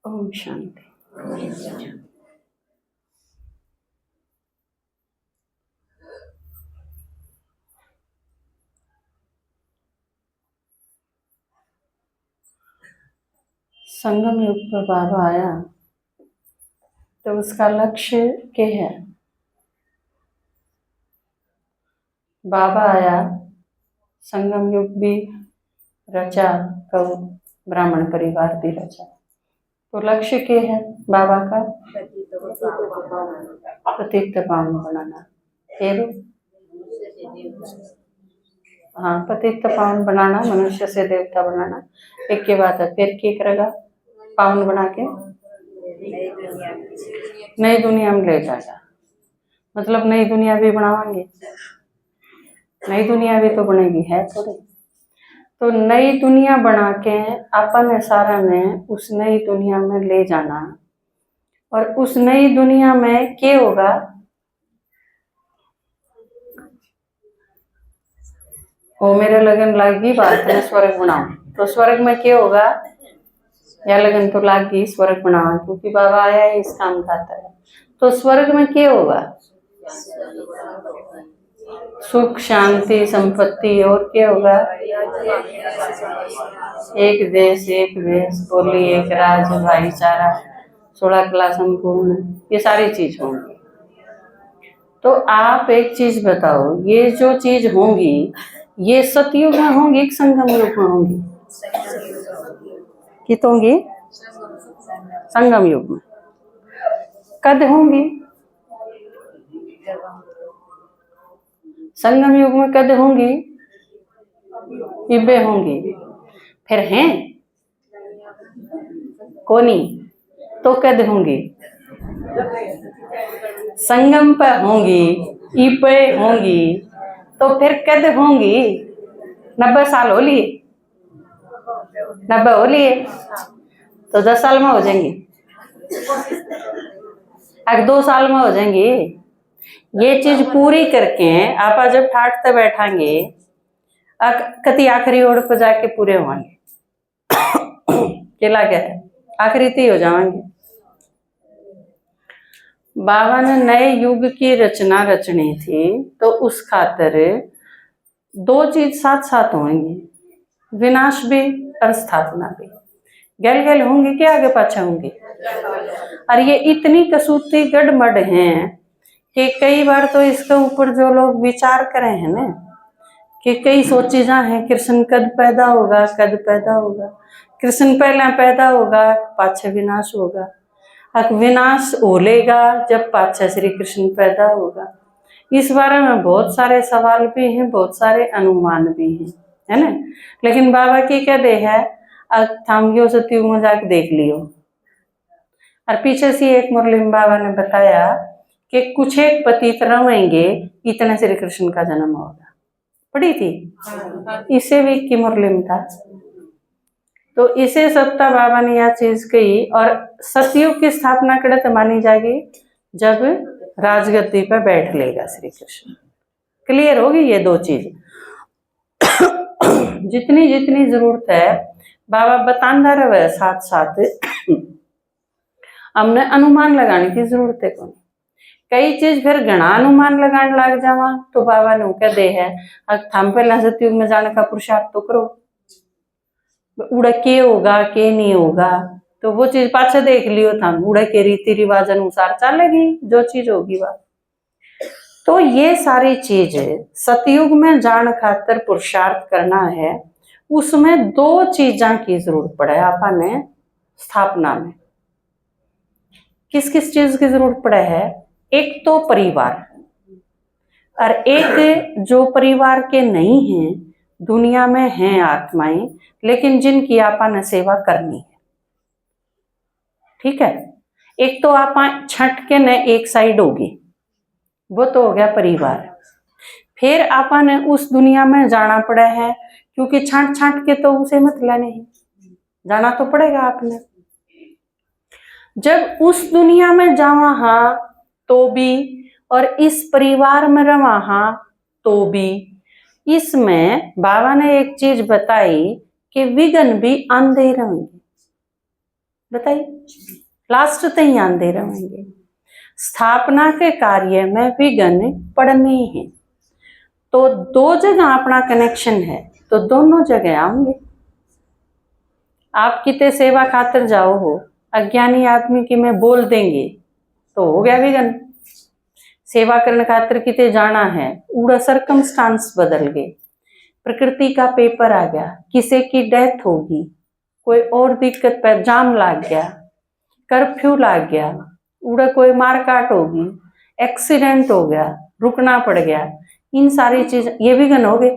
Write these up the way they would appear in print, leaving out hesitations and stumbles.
ओम शांति। संगम युग पर बाबा आया तो उसका लक्ष्य क्या है? बाबा आया, संगम युग भी रचा तो ब्राह्मण परिवार भी रचा, तो लक्ष्य क्या है बाबा का? पतित पावन बनाना। फिर हाँ, पतित पावन बनाना, मनुष्य से देवता बनाना एक के बात है। फिर क्या करेगा? पावन बना के नई दुनिया में ले जाएगा। मतलब नई दुनिया भी बनावांगे, नई दुनिया भी तो बनेगी, है थोड़ी। तो नई दुनिया बना के अपन सारा ने उस नई दुनिया में ले जाना, और उस नई दुनिया में क्या होगा? वो मेरे लगन लागी बात में स्वर्ग बनाओ, तो स्वर्ग में क्या होगा? या लगन तो लागी स्वर्ग बनाओ, क्योंकि बाबा आया है इस काम खाता है। तो स्वर्ग में क्या होगा? सुख, शांति, संपत्ति, और क्या होगा? एक देश, एक वेश, बोली, एक राज, भाईचारा, 16 कला संपूर्ण, ये सारी चीज होंगी। तो आप एक चीज बताओ, ये जो चीज होंगी ये सतयुग में होंगी कि संगम युग में होंगी? कित होंगी? संगम युग में। कद होंगी? संगम युग में कद होंगी? इबे होंगी। फिर हैं कोनी तो कद होंगी? संगम पर होंगी, इबे होंगी, तो फिर कद होंगी? 90 साल हो लिए, 90 हो लिए, तो 10 साल में हो जाएंगी, अगर 2 साल में हो जाएंगी। ये चीज पूरी करके आप जब ठाटते बैठांगे, कति आखिरी ओर पर जाके पूरे होंगे। केला क्या है? आखिरी ही हो जाएंगे। बाबा ने नए युग की रचना रचनी थी, तो उस खातिर 2 चीज साथ साथ होंगी, विनाश भी और स्थापना भी। गल गल होंगी कि आगे पाछे होंगी? और ये इतनी कसूती गड़मड़ हैं कि कई बार तो इसके ऊपर जो लोग विचार करे हैं ना, कि कई सोची जा है कृष्ण कद पैदा होगा, कद पैदा होगा। कृष्ण पहला पैदा होगा, पाछे विनाश होगा। अब विनाश होलेगा जब पाछे श्री कृष्ण पैदा होगा। इस बारे में बहुत सारे सवाल भी हैं, बहुत सारे अनुमान भी हैं, है ना। लेकिन बाबा की क्या दे है, अब थामियो सतयुग में जाके देख लियो। और पीछे से एक मुरली में बाबा ने बताया कि कुछ एक पतित रहेंगे, इतने श्री कृष्ण का जन्म होगा। पढ़ी थी इसे भी की मुरली में था। तो इसे सत्ता बाबा ने यह चीज कही। और सतयुग की स्थापना कड़े तो मानी जाएगी जब राजगद्दी पर बैठ लेगा श्री कृष्ण। क्लियर होगी ये 2 चीज। जितनी जितनी जरूरत है बाबा बतांदा रहे साथ साथ, हमने अनुमान लगाने की जरूरत है कौन। कई चीज फिर घना अनुमान लगाने लग जावा तो बाबा ने क्या दे है, अब थम पहला सतयुग में जाने का पुरुषार्थ तो करो। उड़ा के होगा के नहीं होगा तो वो चीज पाछे देख लियो था, उड़ा के रीति रिवाज अनुसार चलेगी जो चीज होगी वह। तो ये सारी चीज सतयुग में जान खातर पुरुषार्थ करना है, उसमें 2 चीजा की जरूरत पड़े आपने स्थापना में। किस किस चीज की जरूरत पड़े है? एक तो परिवार, और एक जो परिवार के नहीं हैं, दुनिया में हैं आत्माएं, लेकिन जिनकी आपने सेवा करनी है। ठीक है, एक तो आप छट के न एक साइड होगी, वो तो हो गया परिवार। फिर आपने उस दुनिया में जाना पड़ा है, क्योंकि छांट छांट के तो उसे मतलब नहीं, जाना तो पड़ेगा आपने। जब उस दुनिया में जावा हाँ तो भी, और इस परिवार में रवा हाँ तो भी, इसमें बाबा ने एक चीज बताई कि विघ्न भी आंधे रहेंगे। बताइए, लास्ट तक आंदे रहेंगे। स्थापना के कार्य में विघ्न पड़ने हैं, तो दो जगह अपना कनेक्शन है तो दोनों जगह आएंगे। आप किते सेवा खातर जाओ हो, अज्ञानी आदमी की मैं बोल देंगे तो हो गया विघ्न। सेवा करने खातर किते जाना है, उड़ा सरकमस्टांस बदल गए, प्रकृति का पेपर आ गया, किसी की डेथ होगी, कोई और दिक्कत पर जाम लग गया, कर्फ्यू लग गया, उड़ा कोई मारकाट होगी, एक्सीडेंट हो गया, रुकना पड़ गया, इन सारी चीज ये विघ्न हो गए।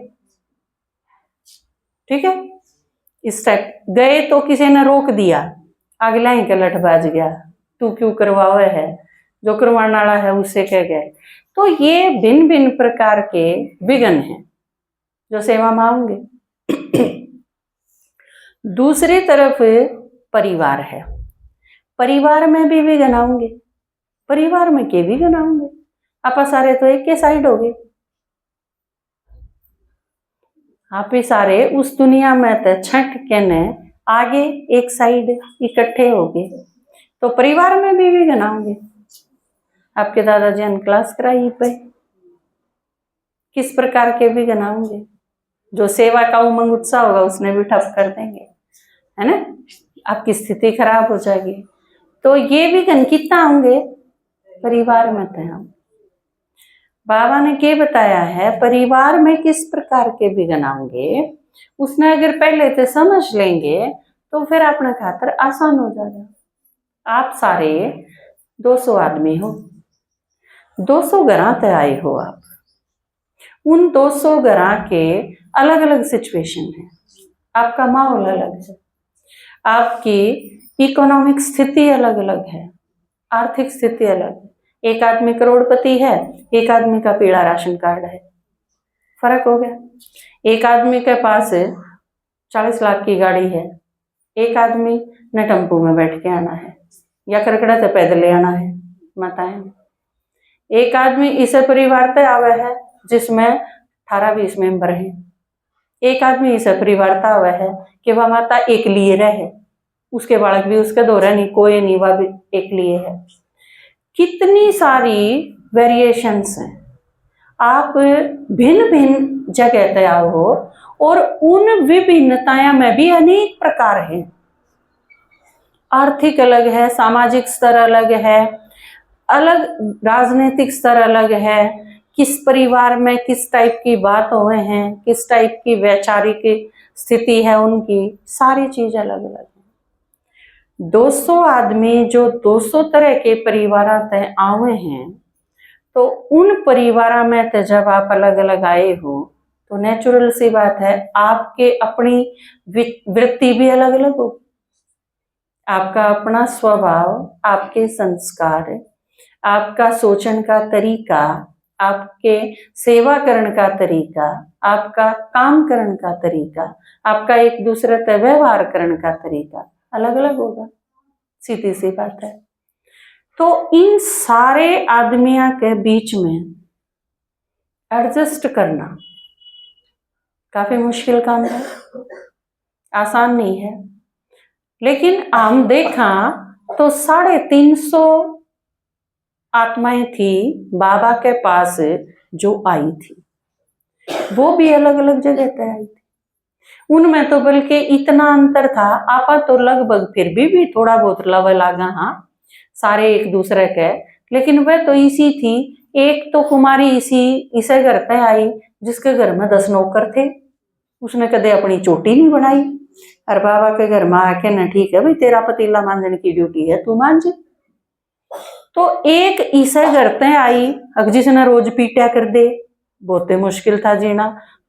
ठीक है, इस टाइप गए तो किसी ने रोक दिया, अगला ही कलट बाज गया, तू क्यों करवावे है, जो करवाने वाला है उससे कह गए। तो ये भिन्न भिन्न प्रकार के विघ्न हैं जो सेवा में आएंगे। दूसरी तरफ परिवार है, परिवार में भी विघ्न आएंगे। परिवार में के विघ्न आएंगे, आप सारे तो एक के साइड हो गए, आप ही सारे उस दुनिया में तो छठ के ने आगे एक साइड इकट्ठे हो गए, तो परिवार में भी विघ्न आएंगे। आपके दादाजी ने क्लास कराई पे, किस प्रकार के विघ्न आएंगे, जो सेवा का उमंग उत्साह होगा उसने भी ठप कर देंगे, है ना, आपकी स्थिति खराब हो जाएगी। तो ये विघ्न कितना होंगे, परिवार में थे हम। बाबा ने क्या बताया है, परिवार में किस प्रकार के विघ्न आएंगे, उसने अगर पहले से समझ लेंगे तो फिर अपने खातर आसान हो जाएगा। आप सारे 200 आदमी हो, 200 घरा तय आए हो आप, उन 200 घरा के अलग अलग सिचुएशन है, आपका माहौल अलग है, आपकी इकोनॉमिक स्थिति अलग अलग है, आर्थिक स्थिति अलग है। एक आदमी करोड़पति है, एक आदमी का पीला राशन कार्ड है, फर्क हो गया। एक आदमी के पास 40 लाख की गाड़ी है, एक आदमी ने टेम्पो में बैठ के आना है या करकड़ा से पैदल ले आना है, माताएं। एक आदमी इसे परिवार तय आवे है जिसमें 18-20 मेंबर हैं, एक आदमी इसे परिवार तय आवे है कि वह माता एक लिए रहे, उसके बालक भी उसके दौरा नहीं, कोई नहीं, वह भी एक लिए है। कितनी सारी वेरिएशंस हैं, आप भिन्न भिन्न जगह तैयार हो और उन विभिन्नताएं में भी अनेक प्रकार हैं। आर्थिक अलग है, सामाजिक स्तर अलग है, अलग राजनीतिक स्तर अलग है, किस परिवार में किस टाइप की बात हुए हैं, किस टाइप की वैचारिक स्थिति है उनकी, सारी चीज अलग अलग है। 200 आदमी जो 200 तरह के परिवार तय आए हैं, तो उन परिवार में तो जब आप अलग अलग आए हो तो नेचुरल सी बात है आपके अपनी वृत्ति भी अलग अलग हो, आपका अपना स्वभाव, आपके संस्कार, आपका सोचने का तरीका, आपके सेवा करने का तरीका, आपका काम करने का तरीका, आपका एक दूसरे से व्यवहार करने का तरीका अलग अलग होगा, सीधी सी बात है। तो इन सारे आदमियों के बीच में एडजस्ट करना काफी मुश्किल काम है, आसान नहीं है। लेकिन हम देखा तो 350 आत्माएं थी बाबा के पास जो आई थी, वो भी अलग अलग जगह पे आई थी। उनमें तो बल्कि इतना अंतर था, आपा तो लगभग फिर भी थोड़ा बहुत लेवल लागा, हाँ सारे एक दूसरे के, लेकिन वह तो इसी थी। एक तो कुमारी इसे घर पे आई जिसके घर में 10 नौकर थे, उसने कदे अपनी चोटी नहीं बनाई, और बाबा के घर में आके ना ठीक है भाई तेरा पतीला मांजने की ड्यूटी है, तू मांझ। तो एक इसे घर पे आई जिसने रोज पीटा कर दे, बहुत मुश्किल था जीना,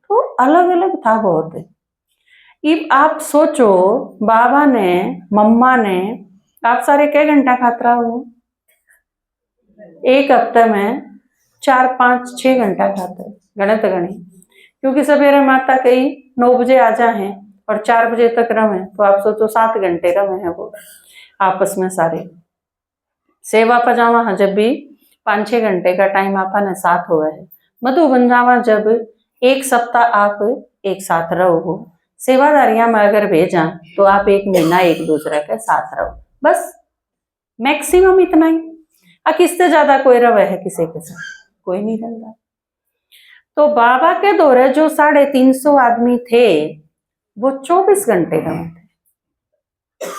तो अलग अलग था बहुत। अब आप सोचो, बाबा ने, मम्मा ने, आप सारे क्या घंटा खातरा हो, एक हफ्ते में 4-5-6 घंटा खाते, गणित गणी, क्योंकि सवेरे माता कई 9 बजे आ जाए और 4 बजे तक रहे, तो आप सोचो 7 घंटे रहे हैं वो आपस में सारे। सेवा पजावा जब भी 5-6 घंटे का टाइम आपने साथ हुआ है, मधु बन जावा जब 1 सप्ताह आप एक साथ रहो हो, सेवादारियां में अगर भेजा तो आप 1 महीना एक दूसरे के साथ रहो, बस मैक्सिमम इतना ही। अब किससे ज्यादा कोई रवे है किसी के साथ? कोई नहीं रहता। तो बाबा के दौरे जो 350 आदमी थे वो 24 घंटे रहे थे।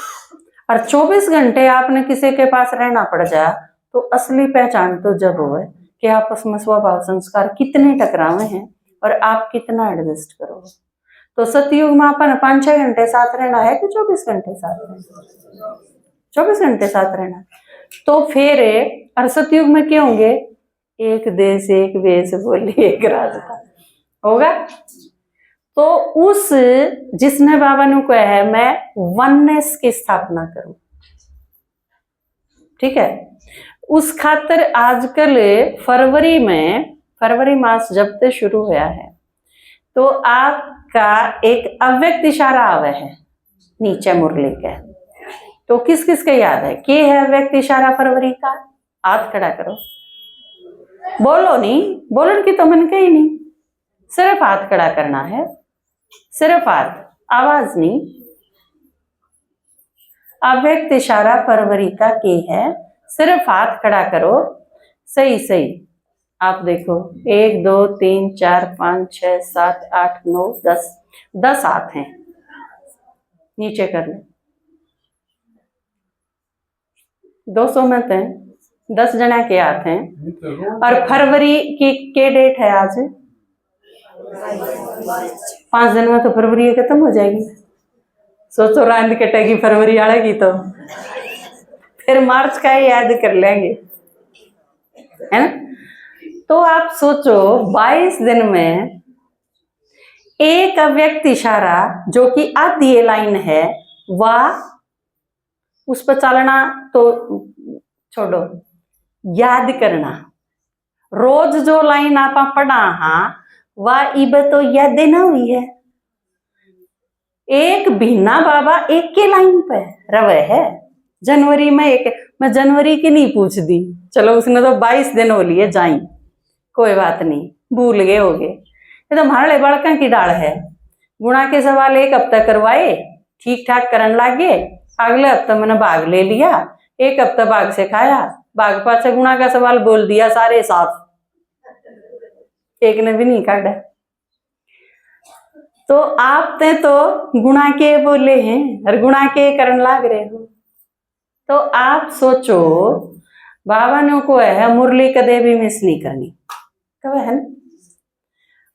और 24 घंटे आपने किसी के पास रहना पड़ जाए तो असली पहचान तो जब हो कि आपस में स्वभाव संस्कार कितने टकरावे हैं और आप कितना एडजस्ट करोगे। तो सतयुग में अपन 5-6 घंटे साथ रहना है कि 24 घंटे साथ रहना? 24 घंटे साथ रहना। तो फिर और सतयुग में क्या होंगे? एक देश एक वेश बोली एक राजधानी होगा। तो उस जिसने बाबा ने कहा है मैं वननेस की स्थापना करूं, ठीक है, उस खातर आजकल फरवरी मास जब से शुरू हुआ है तो आपका एक अव्यक्त इशारा आवे है नीचे मुरली के। तो किस किस के याद है कि है अव्यक्त इशारा फरवरी का? हाथ खड़ा करो। बोलो नहीं, बोलन की तो मन के ही नहीं, सिर्फ हाथ खड़ा करना है, सिर्फ हाथ, आवाज नहीं। अव्यक्त इशारा फरवरी का के है, सिर्फ हाथ खड़ा करो। सही सही आप देखो 1 2 3 4 5 6 7 8 9 10 हाथ हैं। नीचे कर लो। 200 में थे 10 जना के हाथ हैं। और फरवरी की के डेट है आज? 5 दिन में तो फरवरी खत्म हो जाएगी। सोचो रात कटेगी फरवरी आएगी तो फिर मार्च का ही याद कर लेंगे, है ना। तो आप सोचो 22 दिन में एक अव्यक्त इशारा जो कि आधी लाइन है वह उस पर चलना तो छोड़ो, याद करना। रोज जो लाइन आप पढ़ा हाँ वह इब तो याद देना हुई है। एक बिना बाबा एक के लाइन पे रवे है। जनवरी में एक, मैं जनवरी की नहीं पूछ दी, चलो उसने तो 22 दिन हो लिए जाई, कोई बात नहीं, भूल गए हो गए। ये तो हमारे बड़का की डाल है। गुणा के सवाल एक हफ्ता करवाए, ठीक ठाक करन लागे, अगले हफ्ते मैंने भाग ले लिया, एक हफ्ता भाग से खाया, भाग पाछे गुणा का सवाल बोल दिया सारे साफ, एक ने भी नहीं काटा। तो आप ते तो गुणा के बोले हैं और गुणा के करन लाग रहे हो। तो आप सोचो बाबा ने को है मुरली कदे भी मिस नहीं करनी, कब है ना।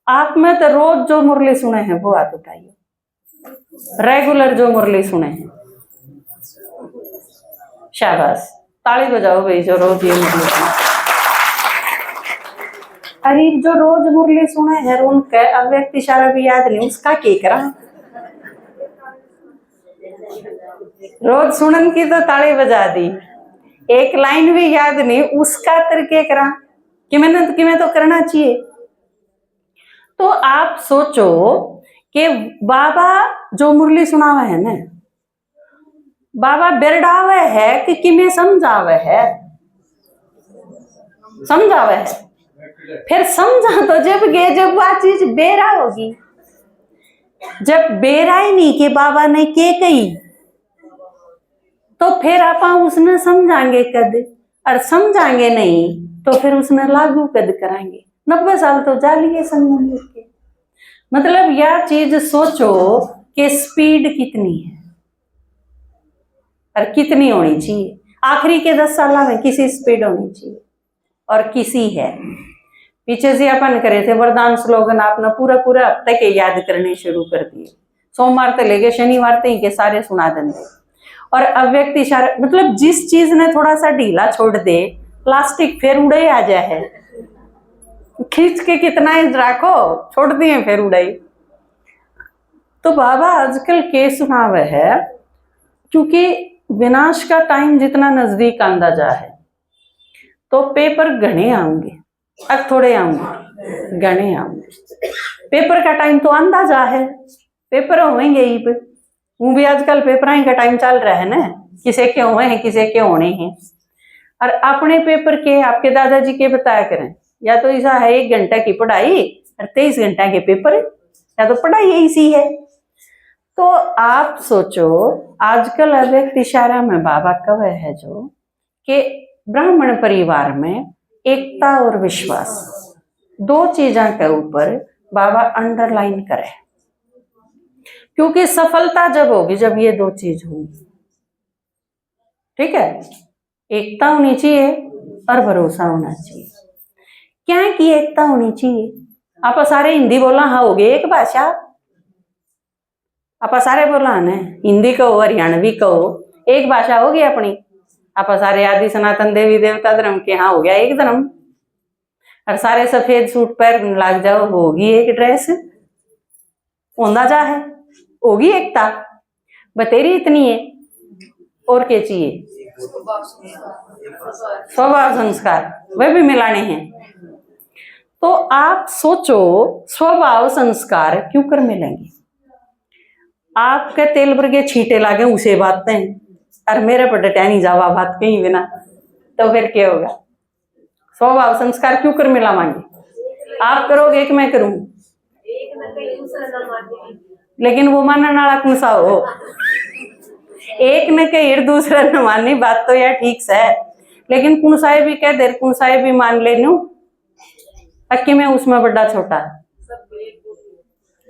आप में तो रोज जो मुरली सुने हैं वो हाथ उठाइए, रेगुलर जो मुरली सुने हैं, शाबाश, ताली बजाओ भाई जो रोज ये मुरली सुने। अरे जो रोज मुरली सुने हैं उनका अव्यक्त इशारा भी याद नहीं, उसका क्या करा? रोज सुनन की तो ताली बजा दी, एक लाइन भी याद नहीं, उसका तरीके करा कि मैंने तो करना चाहिए। तो आप सोचो कि बाबा जो मुरली सुनावा है ना, बाबा बिरडावे है कि किमें समझावे है? समझावे है। फिर समझा तो जब गए जब वह चीज बेरा होगी, जब बेरा ही नहीं कि बाबा ने के कही तो फिर आप उसने समझाएंगे कद, और समझाएंगे नहीं तो फिर उसने लागू कद कराएंगे। 90 साल तो जा लिए समझने के। मतलब यह चीज सोचो कि स्पीड कितनी है और कितनी होनी चाहिए। आखिरी के 10 साल में किसी स्पीड होनी चाहिए और किसी है। पीछे से अपन करे थे वरदान स्लोगन, आपने पूरा हफ्ते के याद करने शुरू कर दिए, सोमवार से लेके शनिवार तक के सारे सुना देंगे। और अव्यक्त इशारा मतलब जिस चीज ने थोड़ा सा ढीला छोड़ दे, प्लास्टिक फिर उड़े आ जाए, खींच के कितना ही रखो छोड़ दिए फिर उड़ाई। तो बाबा आजकल के सुनावे है क्योंकि विनाश का टाइम जितना नजदीक आंदा जा है तो पेपर घने आऊंगे, अब थोड़े आऊंगे, घने आऊंगे। पेपर का टाइम तो आंदा जा है, पेपर होंगे ही पे। वो भी आजकल पेपर का टाइम चल रहा है ना, किसे के हुए हैं किसे के होने हैं। और अपने पेपर के आपके दादाजी के बताया करें, या तो ऐसा है 1 घंटा की पढ़ाई और 23 घंटा के पेपर, या तो पढ़ाई ऐसी है। तो आप सोचो, आजकल अव्यक्त इशारा में बाबा कहे है जो कि ब्राह्मण परिवार में एकता और विश्वास, दो चीजों के ऊपर बाबा अंडरलाइन करे, क्योंकि सफलता जब होगी जब ये दो चीज होंगी। ठीक है, एकता होनी चाहिए और भरोसा होना चाहिए। क्या की एकता होनी चाहिए? आप सारे हिंदी बोला, हाँ हो गए एक भाषा, आप सारे बोला ना, हिंदी कहो हरियाणवी कहो, एक भाषा होगी अपनी। आप सारे आदि सनातन देवी देवता धर्म के, हाँ हो गया एक धर्म। और सारे सफेद सूट पैर लाग जाओ, होगी एक ड्रेस, ओंदा जा है, होगी एकता। बतेरी इतनी है, और क्या चाहिए? स्वभाव संस्कार वे भी मिलाने हैं। तो आप सोचो, स्वभाव संस्कार क्यों कर मिलेंगे? आपके तेल वर्गे छींटे लागे उसे बात हैं, और मेरे पर डटा नहीं जावा बात कहीं बिना, तो फिर क्या होगा? स्वभाव संस्कार क्यों कर मिलावांगे? आप करोगे एक मैं करूं, लेकिन वो मानने वाला कौन सा हो? एक न कही दूसरा न माननी, बात तो यार ठीक से है, लेकिन कुणसाए भी कह दे, कुणसाए भी मान ले नू, अक्की में उसमें बड़ा छोटा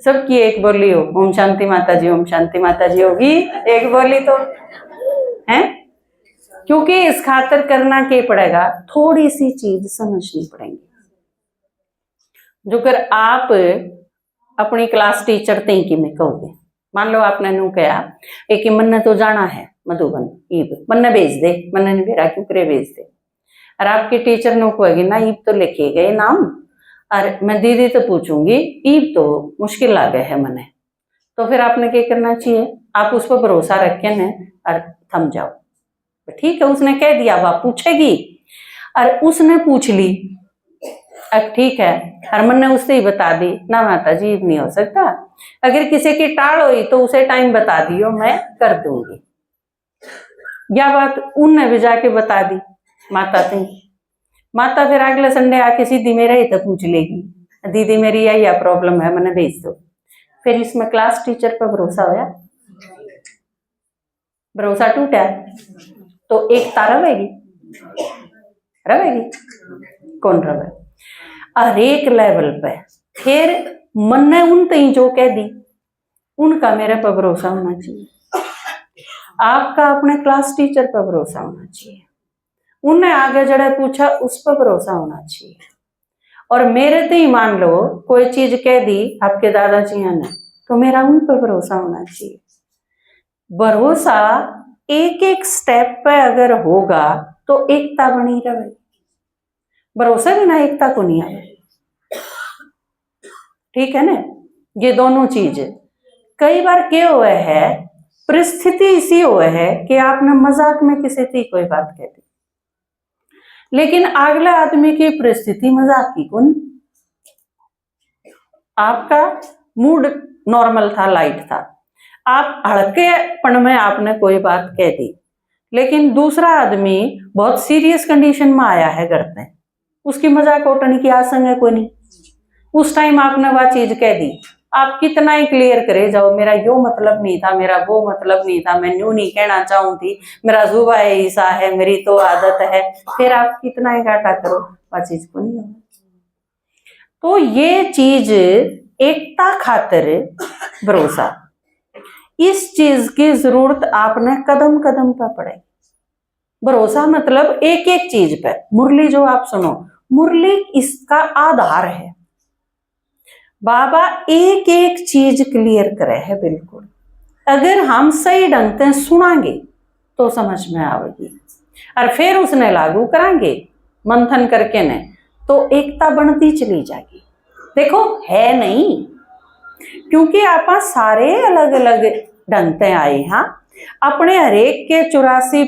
सबकी एक बोली हो। ओम शांति माता जी, ओम शांति माता जी होगी एक बोली तो है, क्योंकि इस खातर करना क्या पड़ेगा? थोड़ी सी चीज समझनी पड़ेगी। जो कर आप अपनी क्लास टीचर थे कि मैं कहोगे, मान लो आपने नू कहा एक मन ने तो जाना है मधुबन, ईब मन ने भेज दे, मन ने मेरा क्यों करे भेज दे। और आपकी टीचर नो कहेगी ना ईब तो लिखे गए नाम, और मैं दीदी तो पूछूंगी ईब तो मुश्किल लगे है मने, तो फिर आपने क्या करना चाहिए? आप उस पर भरोसा रख के न और थम जाओ। ठीक है, उसने कह दिया वह पूछेगी, और उसने पूछ ली, अब ठीक है, हरमन ने उससे ही बता दी ना माता जी नहीं हो सकता, अगर किसी की टाल हुई तो उसे टाइम बता दियो, मैं कर दूंगी। यह बात उनने भी जाके बता दी माता से। माता फिर अगले संडे आके सीधी मेरा ही तो पूछ लेगी, दीदी मेरी यह प्रॉब्लम है, मैंने भेज दो। फिर इसमें क्लास टीचर पर भरोसा होया, भरोसा टूटा तो एकता रहेगी? रहेगी? कौन रहे? हर एक लेवल पे फिर मन ने उन तई जो कह दी उनका मेरे पर भरोसा होना चाहिए, आपका अपने क्लास टीचर पर भरोसा होना चाहिए, उनने आगे जड़ा पूछा उस पर भरोसा होना चाहिए। और मेरे ते ही मान लो कोई चीज कह दी आपके दादाजी ने, तो मेरा उन पर भरोसा होना चाहिए। भरोसा एक एक स्टेप पे अगर होगा तो एकता बनी रहे, भरोसा बिना एकता को नहीं आए। ठीक है ना? ये दोनों चीज कई बार क्या हुआ है, परिस्थिति इसी हुआ है कि आपने मजाक में किसी की कोई बात कह दी, लेकिन अगले आदमी की परिस्थिति मजाक की कौन, आपका मूड नॉर्मल था, लाइट था, आप हल्केपन में आपने कोई बात कह दी, लेकिन दूसरा आदमी बहुत सीरियस कंडीशन में आया है घर पे, उसकी मजाक उठने की आशंका कोई नहीं, उस टाइम आपने वह चीज कह दी, आप कितना ही क्लियर करे जाओ मेरा यो मतलब नहीं था, मेरा वो मतलब नहीं था, मैं यूं नहीं कहना चाहूँ थी, मेरा जुबा ऐसा है, मेरी तो आदत है, फिर आप कितना ही घाटा करो वह चीज को नहीं होगा। तो ये चीज एकता खातिर भरोसा, इस चीज की जरूरत आपने कदम कदम पर पड़ेगी। भरोसा मतलब एक एक चीज पे, मुरली जो आप सुनो, मुरली इसका आधार है। बाबा एक एक चीज क्लियर करे है बिल्कुल, अगर हम सही ढंग से सुनांगे तो समझ में आवेगी, और फिर उसने लागू करांगे मंथन करके ने, तो एकता बनती चली जाएगी। देखो है नहीं, क्योंकि आप सारे अलग अलग ढंग से आए, हाँ अपने हरेक के 84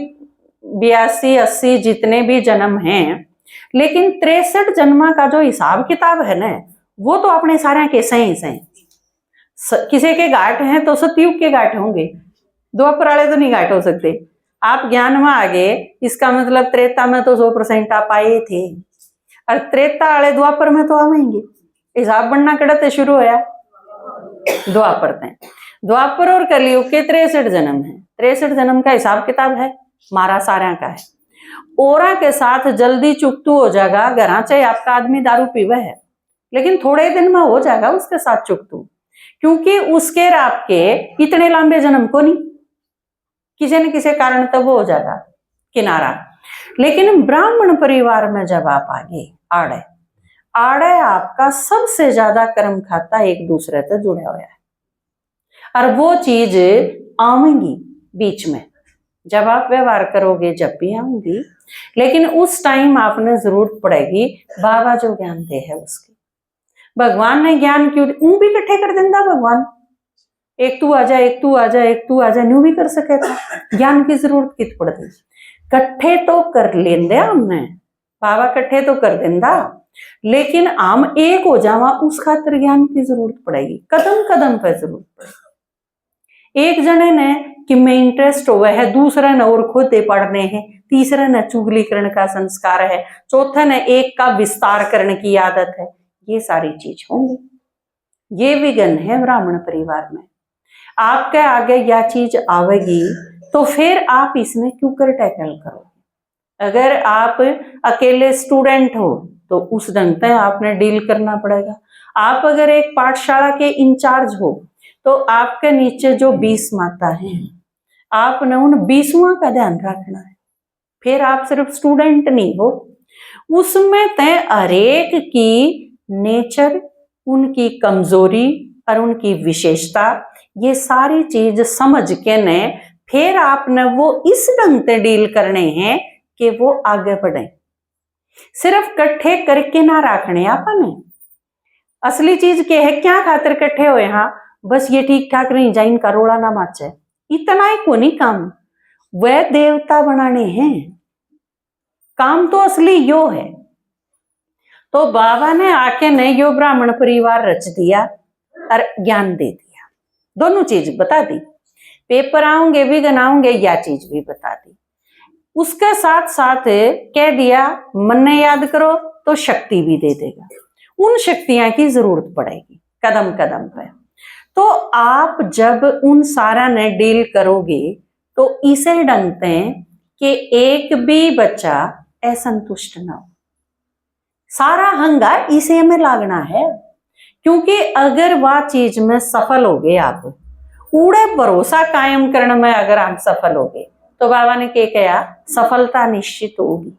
82 80 जितने भी जन्म हैं, लेकिन 63 जन्मा का जो हिसाब किताब है ना, वो तो अपने सारे के सही सही, किसी के घाट हैं तो सतयुग के घाट होंगे, द्वापर वाले तो नहीं घाट हो सकते। आप ज्ञान में आ गए, इसका मतलब त्रेता में तो 100% आप आए थे, और त्रेता वाले द्वापर में तो आवेंगे, हिसाब बनना कड़ते शुरू होया द्वापर में। द्वापर और कलयुग के 63 जन्म है। 63 जन्म का हिसाब किताब है, मारा सारा का है। औरा के साथ जल्दी चुकतू हो जाएगा, घर चाहे आपका आदमी दारू पीवे है, लेकिन थोड़े दिन में हो जाएगा उसके साथ चुकतू, क्योंकि उसके और आपके इतने लंबे जन्म को नहीं, किसी न किसी कारण तब वो हो जाएगा किनारा। लेकिन ब्राह्मण परिवार में जब आप आगे आड़े आड़े आपका सबसे ज्यादा कर्म खाता एक दूसरे से जुड़ा हुआ है, और वो चीज आवेंगी बीच में जब आप व्यवहार करोगे, जब भी आऊंगी, लेकिन उस टाइम आपने जरूरत पड़ेगी बाबा जो ज्ञान दे है उसकी। भगवान ने ज्ञान क्यों भी इकट्ठे कर देंदा भगवान, एक तू आ जा, एक तू आ जा, एक तू आ जा, न्यू भी कर सके था, ज्ञान की जरूरत कित पड़ती, कट्ठे तो कर लेंदे हमने, बाबा कट्ठे तो कर देंदा, लेकिन हम एक हो जावा उस खातिर ज्ञान की जरूरत पड़ेगी, कदम कदम पर जरूरत पड़ेगी। एक जने ने कि में इंटरेस्ट हुआ है, दूसरे ने और खोदे पढ़ने हैं, तीसरे ने चुगलीकरण का संस्कार है, चौथे ने एक का विस्तार करने की आदत है, ये सारी चीज होंगी। ये विघ्न है ब्राह्मण परिवार में। आपके आगे यह चीज आवेगी तो फिर आप इसमें क्यों कर टैकल करोगे। अगर आप अकेले स्टूडेंट हो तो उस ढंग से आपने डील करना पड़ेगा। आप अगर एक पाठशाला के इंचार्ज हो तो आपके नीचे जो 20 माता हैं, आपने उन 20वां का ध्यान रखना है। फिर आप सिर्फ स्टूडेंट नहीं हो, उसमें तय हरेक की नेचर, उनकी कमजोरी और उनकी विशेषता, ये सारी चीज समझ के ने फिर आपने वो इस ढंग से डील करने हैं कि वो आगे बढ़े। सिर्फ कट्ठे करके ना रखने आपने। असली चीज के है, क्या खातिर कट्ठे हो यहाँ, बस ये ठीक ठाक नहीं जाए, इनका रोड़ा ना माचे, इतना ही को नहीं काम, वह देवता बनाने हैं, काम तो असली यो है। तो बाबा ने आके ने यो ब्राह्मण परिवार रच दिया और ज्ञान दे दिया, दोनों चीज बता दी, पेपर आऊंगे भी गनाऊंगे, या चीज भी बता दी। उसके साथ साथ कह दिया मन ने याद करो तो शक्ति भी दे देगा, उन शक्तियां की जरूरत पड़ेगी कदम कदम पर। तो आप जब उन सारा ने डील करोगे तो इसे ढंगते हैं कि एक भी बच्चा असंतुष्ट ना हो, सारा हंगा इसे में लागना है। क्योंकि अगर वह चीज में सफल हो गए, आप उड़े भरोसा कायम करने में अगर आप सफल हो गए, तो बाबा ने क्या कहा, सफलता निश्चित होगी।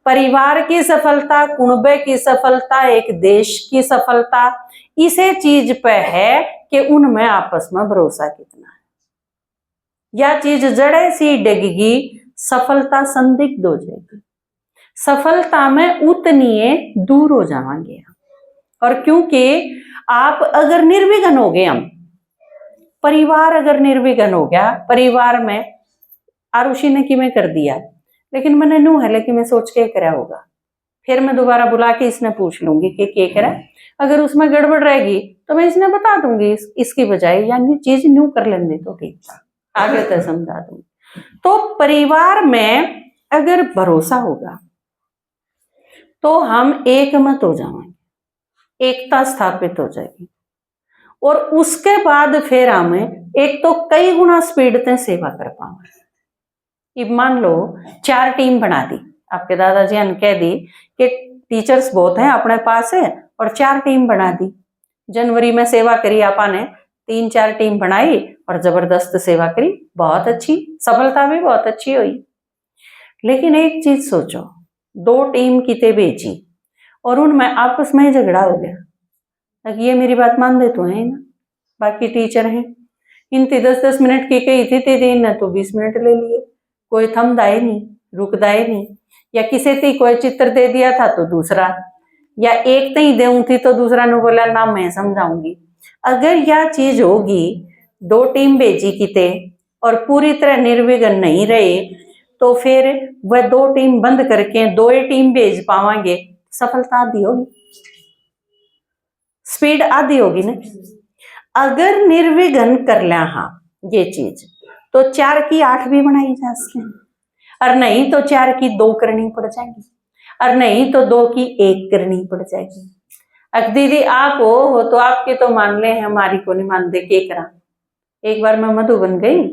परिवार की सफलता, कुनबे की सफलता, एक देश की सफलता, इसे चीज पे है कि उनमें आपस में भरोसा कितना है। यह चीज जड़े सी डिगेगी, सफलता संदिग्ध हो जाएगी, सफलता में उतनी दूर हो जाएंगे। और क्योंकि आप अगर निर्विघ्न हो गए, हम परिवार अगर निर्विघ्न हो गया, परिवार में आरुषि ने कि मैं कर दिया, लेकिन मैंने नू है, लेकिन मैं सोच के करा होगा, फिर मैं दोबारा बुला के इसने पूछ लूंगी कि क्या करा, अगर उसमें गड़बड़ रहेगी तो मैं इसने बता दूंगी, इसकी बजाय यानी चीज न्यू कर लेंगे तो ठीक था, आगे तक समझा दूंगी। तो परिवार में अगर भरोसा होगा तो हम एक मत हो जाएंगे, एकता स्थापित हो जाएगी, और उसके बाद फिर हमें एक तो कई गुना स्पीड से सेवा कर पाएंगे। मान लो 4 टीम बना दी, आपके दादाजी ने कह दी कि टीचर्स बहुत हैं अपने पास है, और 4 टीम बना दी। जनवरी में सेवा करी आपने, 3-4 टीम बनाई और जबरदस्त सेवा करी, बहुत अच्छी, सफलता भी बहुत अच्छी हुई। लेकिन एक चीज सोचो, 2 टीम किते भेजी और उनमें आपस में झगड़ा हो गया, ये मेरी बात मान दे तो है ना, बाकी टीचर हैं, इनती 10-10 मिनट की कही थी, इनने तो 20 मिनट ले लिए, कोई थमदाए नहीं, रुकदाए नहीं, या किसी थी कोई चित्र दे दिया था तो दूसरा, या एक तई देऊं थी तो दूसरा ने बोला ना मैं समझाऊंगी। अगर यह चीज होगी, 2 टीम भेजी किते और पूरी तरह निर्विघ्न नहीं रहे, तो फिर वह 2 टीम बंद करके 2 ही टीम भेज पावांगे, सफलता आधी होगी, स्पीड आधी होगी ना। अगर निर्विघ्न कर लिया हाँ ये चीज, तो 4 की 8 भी बनाई जा सकती, और नहीं तो 4 की 2 करनी पड़ जाएगी, और नहीं तो 2 की 1 करनी पड़ जाएगी। अब दीदी आप हो तो आपके तो मान ले, हमारी को नहीं मान दे के करा। एक बार मैं मधुबन गई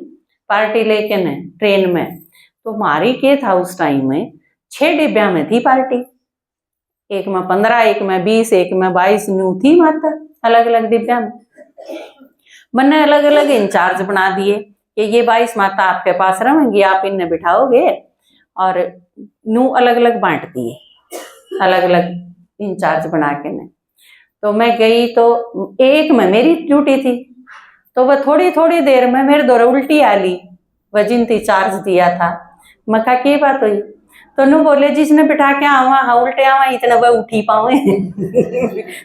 पार्टी लेके न ट्रेन में, तो मारी के था उस टाइम में 6 डिब्बा में थी पार्टी, एक में 15, एक में 20, एक में 22 न्यू थी माता, अलग अलग डिब्बा में। मैंने अलग अलग इंचार्ज बना दिए कि ये 22 माता आपके पास रहेंगी, आप इन्हें बिठाओगे, और न्यू अलग अलग बांट दिए, अलग अलग इंचार्ज बना के ने। तो मैं गई तो एक में मेरी ड्यूटी थी, तो वह थोड़ी थोड़ी देर में मेरे दौरे उल्टी आ ली, वह जिनती चार्ज दिया था। मैं कहा की बात हुई, तो नु बोले जिसने बिठा के आवा हाँ उल्टे आवा इतना वह उठी पावे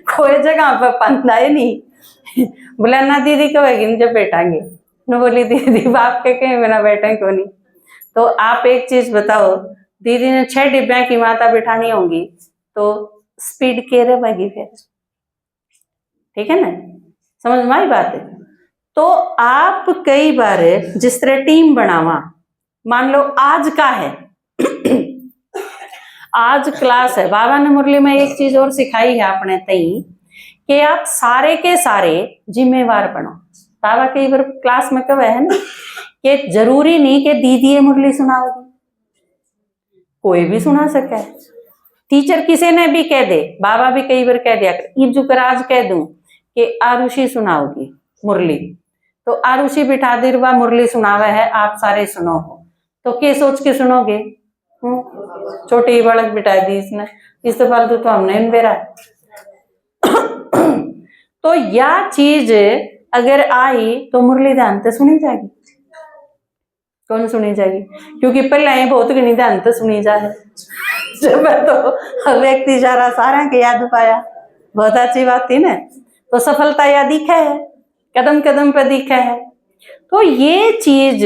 कोई जगह पर पंदाए नहीं। बोला ना दीदी कहेगी जब बैठांगे, नु बोली दीदी बाप के कहीं बिना बैठे क्यों नहीं। तो आप एक चीज बताओ, दीदी ने 6 डिब्बा की माता बिठानी होंगी तो स्पीड के रहेगी फिर, ठीक है ना, समझ में आई बात है। तो आप कई बार जिस तरह टीम बनावा, मान लो आज का है आज क्लास है, बाबा ने मुरली में एक चीज और सिखाई है अपने तई कि आप सारे के सारे जिम्मेवार बनो। बाबा कई बार क्लास में कब है ना कि जरूरी नहीं कि दीदी मुरली सुनाओगी, कोई भी सुना सके है। टीचर किसी ने भी कह दे, बाबा भी कई बार कह दिया कर आज कह दूं कि आरुषि सुनाओगी मुरली, तो आरुषि बिठा दी रुआ मुरली सुनावे है, आप सारे सुनो हो, तो क्या सोच के सुनोगे? छोटी बालक बिठा दी इसने, इससे फालतू तो हमने इन बेरा तो यह चीज अगर आई तो मुरली ध्यान से सुनी जाएगी, कौन सुनी जाएगी? क्योंकि पहले बहुत घनी ध्यान से सुनी जाए जब तो व्यक्ति सारा के याद पाया, बहुत अच्छी बात थी ना। तो सफलता या दिखा है, कदम कदम पे दिखा है। तो ये चीज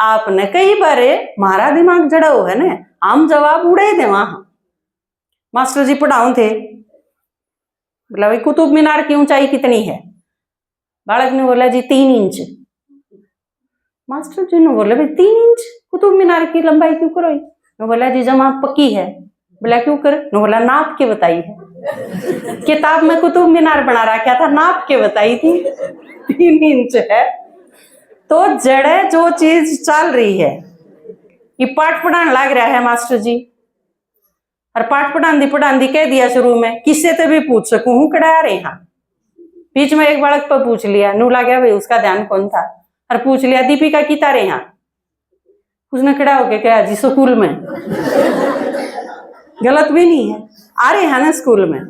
आपने कई बार मारा दिमाग जड़ा हो है ना, हम जवाब उड़े दे वहां। मास्टर जी पढ़ाऊं थे, बोला भाई कुतुब मीनार की ऊंचाई कितनी है? बालक ने बोला जी 3 इंच। मास्टर जी ने बोला भाई 3 इंच कुतुब मीनार की लंबाई क्यों करो? ने बोला जी जमा पक्की है। बोला क्यों कर? ने बोला नाप के बताई है, किताब में कुतुब मीनार बना रखा था, नाप के बताई थी 3 इंच है। तो जड़े जो चीज चल रही है, ये पाठ पढ़ाने लग रहा है मास्टर जी, और पाठ पढ़ांदी कह दिया शुरू में, किससे तो भी पूछ सकूं हूं कड़ा रहे हाँ। बीच में एक बालक पर पूछ लिया, नू ला गया भाई उसका ध्यान कौन था, और पूछ लिया दीपिका की तारे यहाँ, उसने खड़ा होके कहा जी स्कूल में गलत भी नहीं है, आ रहे हैं ना स्कूल में।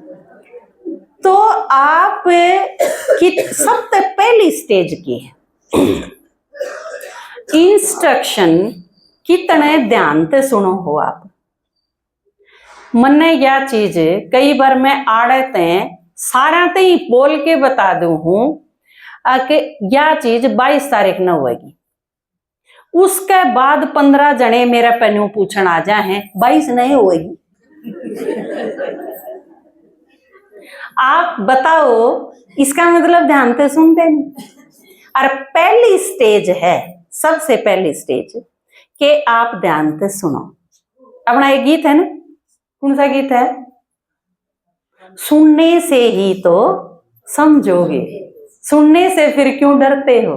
तो आप की सबसे पहली स्टेज की है इंस्ट्रक्शन, कितने ध्यान से सुनो हो आप। मन्ने यह चीज कई बार मैं आड़ते सारा ते ही बोल के बता दूं हूं कि यह चीज 22 तारीख न होगी, उसके बाद 15 जने मेरा पेनू पूछण आ जाए 22 नहीं होगी। आप बताओ, इसका मतलब ध्यान से सुनते नहीं। और पहली स्टेज है, सबसे पहली स्टेज कि आप ध्यान से सुनो। अपना एक गीत है ना, कौन सा गीत है? सुनने से ही तो समझोगे, सुनने से फिर क्यों डरते हो,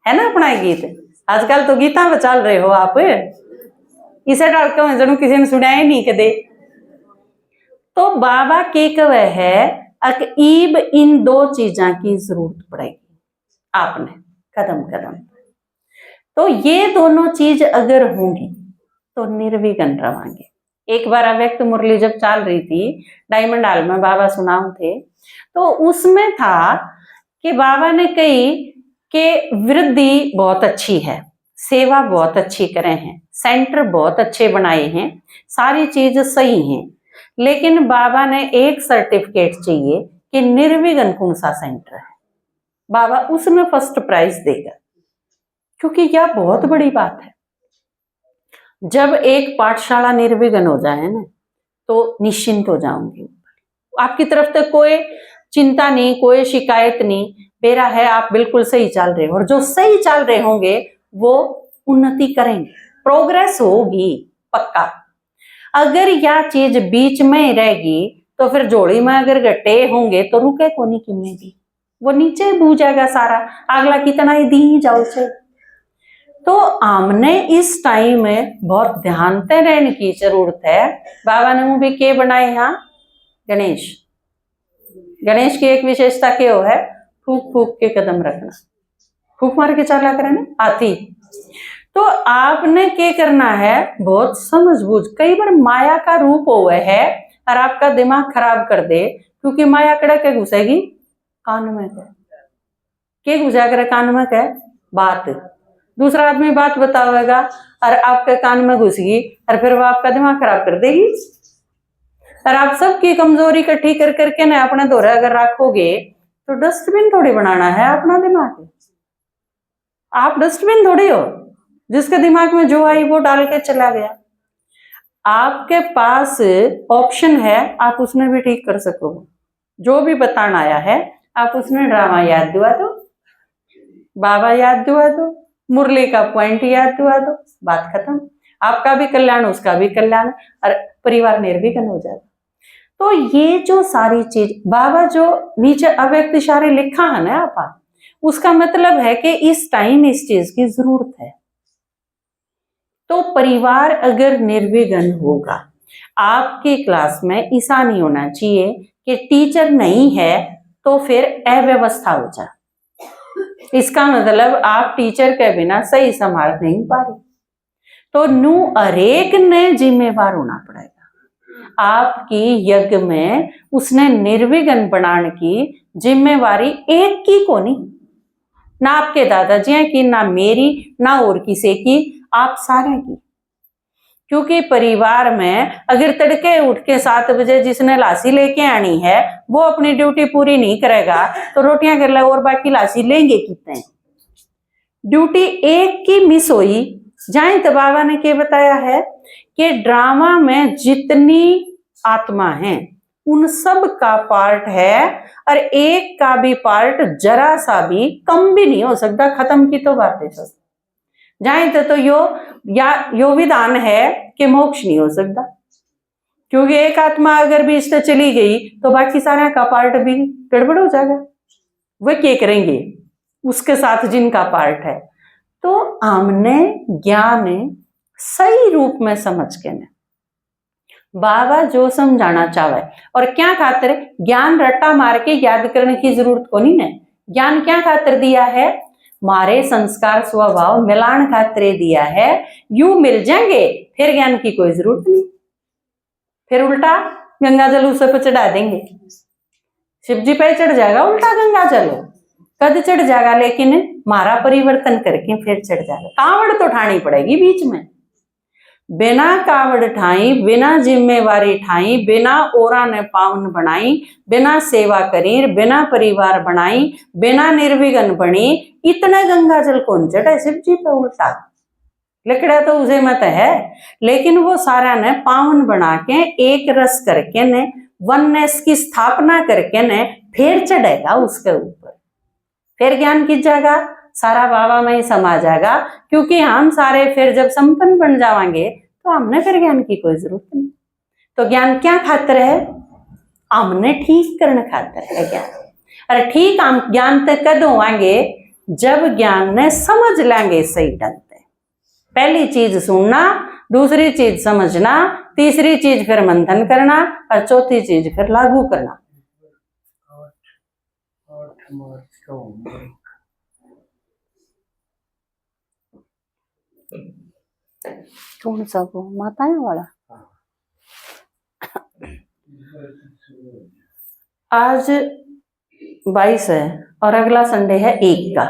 है ना अपना एक गीत। आजकल तो गीता में चल रहे हो आप, इसे डाल के जरूर किसी ने सुनाया नहीं कदे। तो बाबा के कव है ईब इन 2 चीजा की जरूरत पड़ेगी आपने कदम कदम। तो ये दोनों चीज अगर होंगी तो निर्विघ्न रहोगे। एक बार अव्यक्त मुरली जब चल रही थी डायमंड हॉल में, बाबा सुनाओ थे, तो उसमें था कि बाबा ने कही कि वृद्धि बहुत अच्छी है, सेवा बहुत अच्छी करे हैं, सेंटर बहुत अच्छे बनाए हैं, सारी चीज सही हैं, लेकिन बाबा ने एक सर्टिफिकेट चाहिए कि निर्विघ्न कौन सा सेंटर है। बाबा उसमें फर्स्ट प्राइज देगा, क्योंकि यह बहुत बड़ी बात है। जब एक पाठशाला निर्विघ्न हो जाए ना तो निश्चिंत हो जाऊंगी, आपकी तरफ से कोई चिंता नहीं, कोई शिकायत नहीं, मेरा है आप बिल्कुल सही चल रहे हो, और जो सही चल रहे होंगे वो उन्नति करेंगे, प्रोग्रेस होगी पक्का। अगर यह चीज बीच में रहेगी तो फिर जोड़ी में अगर गट्टे होंगे तो रुके को नहीं किमें भी, वो नीचे बू जाएगा सारा, अगला कितना ही दी जाओ छे। तो हमने इस टाइम में बहुत ध्यान से रहने की जरूरत है। बाबा ने भी के बनाए यहाँ गणेश। गणेश की एक विशेषता क्या है, फूक फूक के कदम रखना, फूक मार के चाला करना आती। तो आपने क्या करना है, बहुत समझबूझ, कई बार माया का रूप हुआ है और आपका दिमाग खराब कर दे, क्योंकि माया कड़ा के घुसेगी कान में, के घुसा कर कान में क्या बात, दूसरा आदमी बात बतावेगा और आपके कान में घुस गई और फिर वो आपका दिमाग खराब कर देगी। और आप सबकी कमजोरी इकट्ठी कर करके ना अपने दोहरा अगर रखोगे तो डस्टबिन थोड़ी बनाना है अपना दिमाग। आप डस्टबिन थोड़ी हो जिसके दिमाग में जो आई वो डाल के चला गया। आपके पास ऑप्शन है, आप उसने भी ठीक कर सको। जो भी बताना आया है आप उसने ड्रामा याद दिवा दो, बाबा याद दिवा दो, मुरली का पॉइंट याद दिवा दो, बात खत्म। आपका भी कल्याण उसका भी कल्याण और परिवार निर्विघ्न हो जाएगा। तो ये जो सारी चीज बाबा जो नीचे अव्यक्त इशारे लिखा है ना आपा, उसका मतलब है कि इस टाइम इस चीज की जरूरत है। तो परिवार अगर निर्विघ्न होगा, आपकी क्लास में ऐसा नहीं होना चाहिए कि टीचर नहीं है तो फिर अव्यवस्था हो जाए। इसका मतलब आप टीचर के बिना सही संभाल नहीं पा रहे, तो नू हरेक ने जिम्मेवार होना पड़ेगा। आपकी यज्ञ में उसने निर्विघ्न बनाने की जिम्मेवारी एक की को नहीं, ना आपके दादाजी की, ना मेरी, ना और किसी की, आप सारे की। क्योंकि परिवार में अगर तड़के उठ के 7 बजे जिसने लासी लेके आनी है वो अपनी ड्यूटी पूरी नहीं करेगा तो रोटियां कर ले और बाकी लासी लेंगे कितने। ड्यूटी एक की मिस हुई जाए तो बाबा ने क्या बताया है कि ड्रामा में जितनी आत्मा है उन सब का पार्ट है और एक का भी पार्ट जरा सा भी कम भी नहीं हो सकता। खत्म की तो बात है सब जाए तो यो विधान है कि मोक्ष नहीं हो सकता, क्योंकि एक आत्मा अगर भी इससे चली गई तो बाकी सारे का पार्ट भी गड़बड़ हो जाएगा। वे क्या करेंगे उसके साथ जिनका पार्ट है। तो हमने ज्ञान सही रूप में समझ के ने बाबा जो समझाना चाहे और क्या खातिर ज्ञान रट्टा मार के याद करने की जरूरत को नहीं है। ज्ञान क्या खातिर दिया है, मारे संस्कार स्वभाव मिलान खातिर दिया है। यू मिल जाएंगे फिर ज्ञान की कोई जरूरत नहीं, फिर उल्टा गंगा जल उस पर चढ़ा देंगे, शिव जी पे चढ़ जाएगा उल्टा गंगा जल, कद चढ़ जाएगा लेकिन मारा परिवर्तन करके फिर चढ़ जाएगा। कावड़ तो ठानी पड़ेगी बीच में, बिना कावड़ ठाई, बिना जिम्मेवारी ठाई, बिना ओरा ने पावन बनाई, बिना सेवा करी, बिना परिवार बनाई, बिना निर्विघ्न बनी, इतना गंगा जल कौन चढ़े शिव जी पे उल्टा। लिखड़ा तो उसे मत है, लेकिन वो सारा ने पावन बना के एक रस करके ने वननेस की स्थापना करके ने फिर चढ़ेगा उसके ऊपर, फिर ज्ञान की जाएगा सारा बाबा में ही समा जाएगा। क्योंकि हम सारे फिर जब संपन्न बन जाएंगे तो हमने फिर ज्ञान की कोई जरूरत नहीं। तो ज्ञान क्या खातिर है, हमने ठीक करने खातिर है ज्ञान। अरे ठीक हम ज्ञान तक कद होंगे जब ज्ञान ने समझ लेंगे सही ढंग से। पहली चीज सुनना, दूसरी चीज समझना, तीसरी चीज फिर मंथन करना और चौथी चीज फिर लागू करना। कौन सा वो माताएं वाला? आज 22 है और अगला संडे है 1 का।